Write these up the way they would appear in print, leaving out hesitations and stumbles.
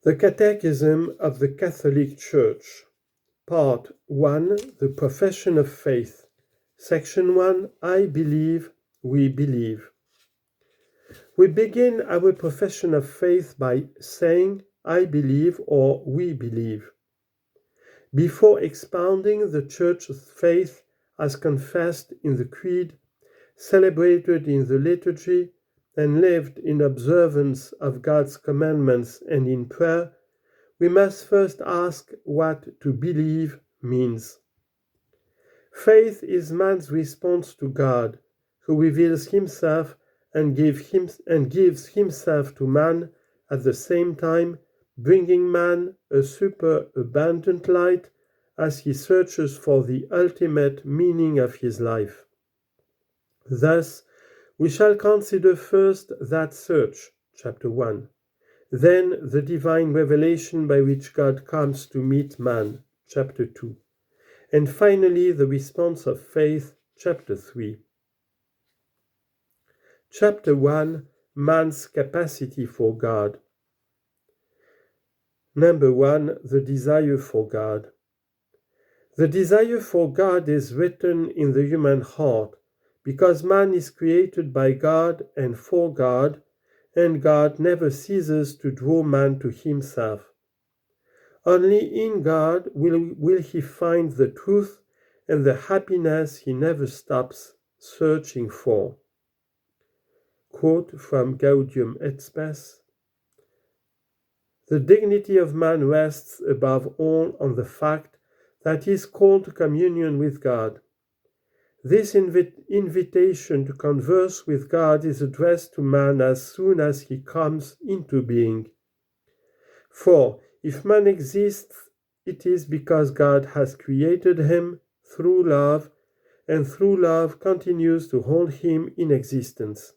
The Catechism of the Catholic Church, Part 1, The Profession of Faith, Section 1, I believe, we believe. We begin our profession of faith by saying, I believe or we believe. Before expounding the Church's faith as confessed in the Creed, celebrated in the liturgy, and lived in observance of God's commandments and in prayer, we must first ask what to believe means. Faith is man's response to God, who reveals himself and gives himself to man at the same time, bringing man a superabundant light as he searches for the ultimate meaning of his life. Thus, we shall consider first that search, chapter 1. Then the divine revelation by which God comes to meet man, chapter 2. And finally the response of faith, chapter 3. Chapter 1, Man's capacity for God. Number 1, the desire for God. The desire for God is written in the human heart because man is created by God and for God, and God never ceases to draw man to himself. Only in God will he find the truth and the happiness he never stops searching for. Quote from Gaudium et Spes. The dignity of man rests above all on the fact that he is called to communion with God. This invitation to converse with God is addressed to man as soon as he comes into being. For if man exists, it is because God has created him through love, and through love continues to hold him in existence.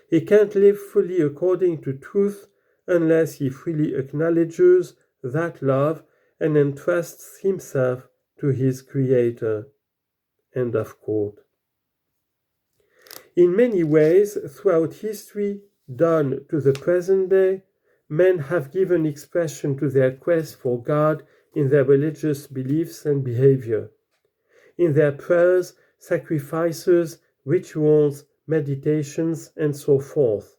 He can't live fully according to truth unless he freely acknowledges that love and entrusts himself to his Creator. End of quote. In many ways, throughout history, down to the present day, men have given expression to their quest for God in their religious beliefs and behavior, in their prayers, sacrifices, rituals, meditations, and so forth.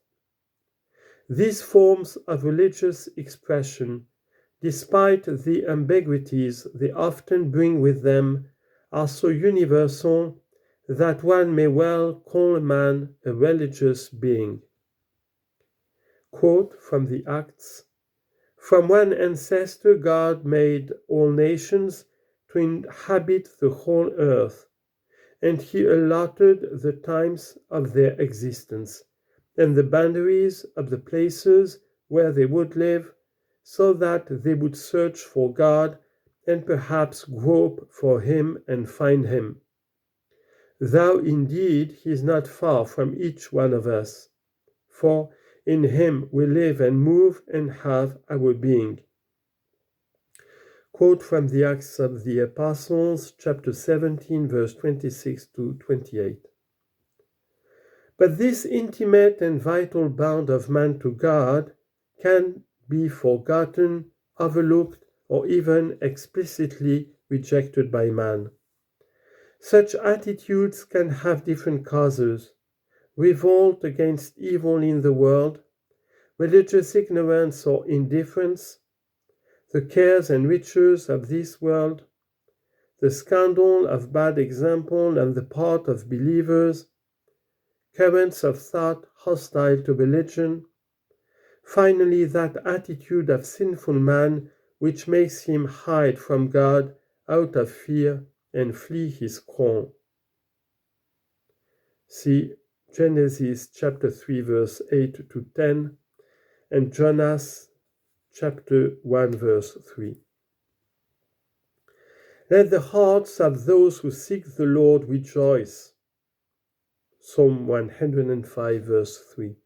These forms of religious expression, despite the ambiguities they often bring with them, are so universal that one may well call man a religious being. Quote from the Acts, "From one ancestor God made all nations to inhabit the whole earth, and he allotted the times of their existence and the boundaries of the places where they would live, so that they would search for God and perhaps grope for him and find him. Though indeed he is not far from each one of us, for in him we live and move and have our being." Quote from the Acts of the Apostles, chapter 17, verse 26 to 28. But this intimate and vital bond of man to God can be forgotten, overlooked, or even explicitly rejected by man. Such attitudes can have different causes: revolt against evil in the world, religious ignorance or indifference, the cares and riches of this world, the scandal of bad example on the part of believers, currents of thought hostile to religion, finally that attitude of sinful man which makes him hide from God out of fear and flee his call. See Genesis chapter 3 verse 8 to 10 and Jonas chapter 1 verse 3. Let the hearts of those who seek the Lord rejoice. Psalm 105 verse 3.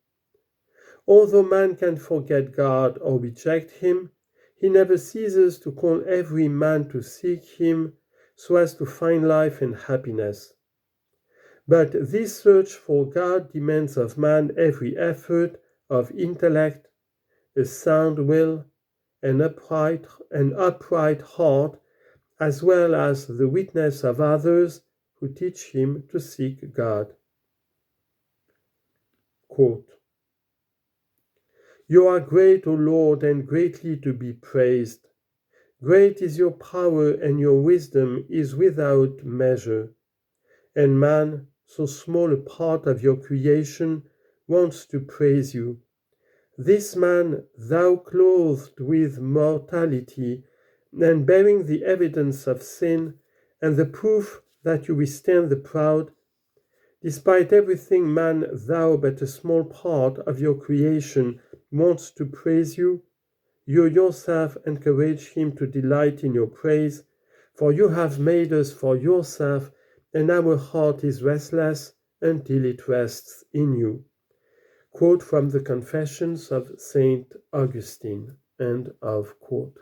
Although man can forget God or reject him, he never ceases to call every man to seek him so as to find life and happiness. But this search for God demands of man every effort of intellect, a sound will, an upright heart, as well as the witness of others who teach him to seek God. Quote, "You are great, O Lord, and greatly to be praised. Great is your power, and your wisdom is without measure. And man, so small a part of your creation, wants to praise you. This man thou clothed with mortality, and bearing the evidence of sin, and the proof that you withstand the proud. Despite everything, man, thou but a small part of your creation, wants to praise you. You yourself encourage him to delight in your praise, for you have made us for yourself, and our heart is restless until it rests in you." Quote from the Confessions of St. Augustine. End of quote.